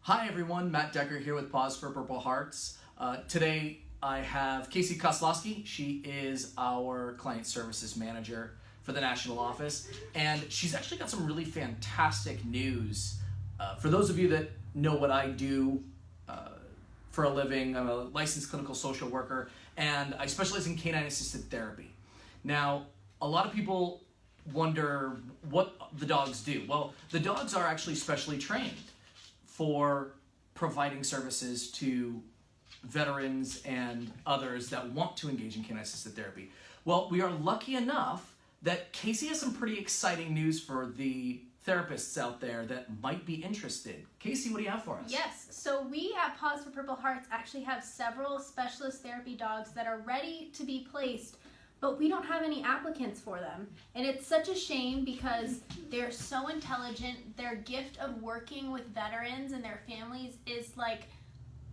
Hi everyone, Matt Decker here with Paws for Purple Hearts. Today I have Casey Koslowski. She is our client services manager for the national office, and she's actually got some really fantastic news. For those of you that know what I do for a living, I'm a licensed clinical social worker, and I specialize in canine-assisted therapy. Now, a lot of people wonder what the dogs do. Well, the dogs are actually specially trained for providing services to veterans and others that want to engage in canine-assisted therapy. Well, we are lucky enough that Casey has some pretty exciting news for the therapists out there that might be interested. Casey, what do you have for us? Yes, so we at Paws for Purple Hearts actually have several specialist therapy dogs that are ready to be placed, but we don't have any applicants for them. And it's such a shame because they're so intelligent. Their gift of working with veterans and their families is like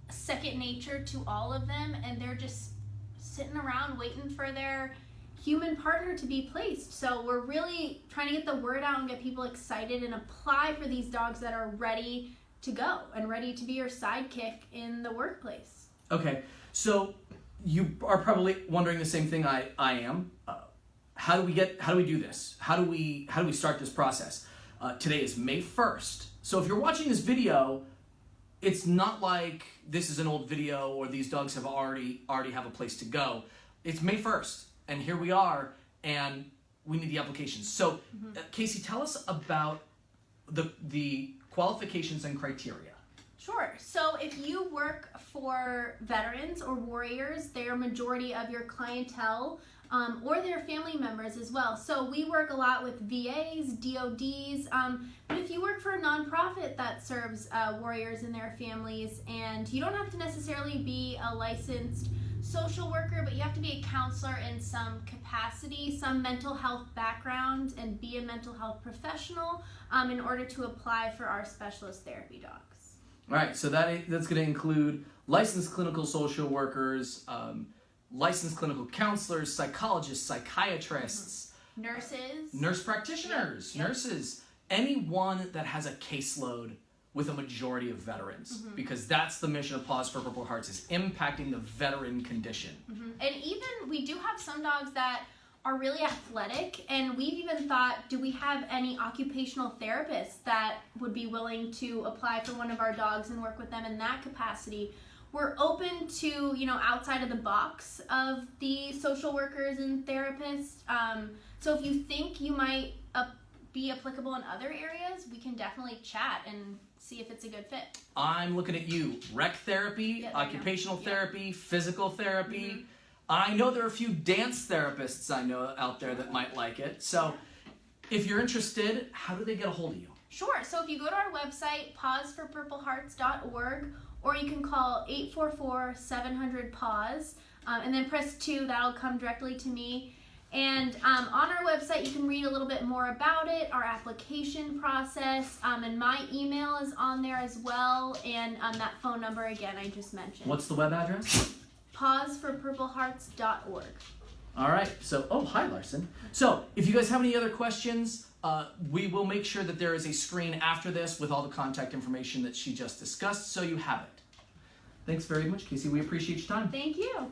second nature to all of them, and they're just sitting around waiting for their human partner to be placed. So we're really trying to get the word out and get people excited and apply for these dogs that are ready to go and ready to be your sidekick in the workplace. Okay, so you are probably wondering the same thing I am. How do we do this? How do we start this process? Today is May 1st. So if you're watching this video, it's not like this is an old video or these dogs have already have a place to go. It's May 1st, and here we are, and we need the applications. So Casey, tell us about the qualifications and criteria. Sure. So if you work for veterans or warriors, they're a majority of your clientele, or their family members as well. So we work a lot with VAs, DODs, but if you work for a nonprofit that serves warriors and their families, and you don't have to necessarily be a licensed social worker, but you have to be a counselor in some capacity, some mental health background, and be a mental health professional in order to apply for our specialist therapy dogs. All right, so that's going to include licensed clinical social workers, licensed clinical counselors, psychologists, psychiatrists, nurse practitioners, nurses, anyone that has a caseload with a majority of veterans, because that's the mission of Paws for Purple Hearts, is impacting the veteran condition. And even we do have some dogs that are really athletic, and we've even thought, do we have any occupational therapists that would be willing to apply for one of our dogs and work with them in that capacity? We're open to, outside of the box of the social workers and therapists. So if you think you might be applicable in other areas, we can definitely chat and see if it's a good fit. I'm looking at you. Rec therapy, occupational therapy, physical therapy. I know there are a few dance therapists I know out there that might like it. So if you're interested, how do they get a hold of you? Sure. So if you go to our website, pawsforpurplehearts.org, or you can call 844-700-PAWS, and then press 2. That'll come directly to me. And on our website, you can read a little bit more about it, our application process, and my email is on there as well, and that phone number again I just mentioned. What's the web address? pawsforpurplehearts.org. All right. So, hi, Larson. So, if you guys have any other questions, we will make sure that there is a screen after this with all the contact information that she just discussed, so you have it. Thanks very much, Casey. We appreciate your time. Thank you.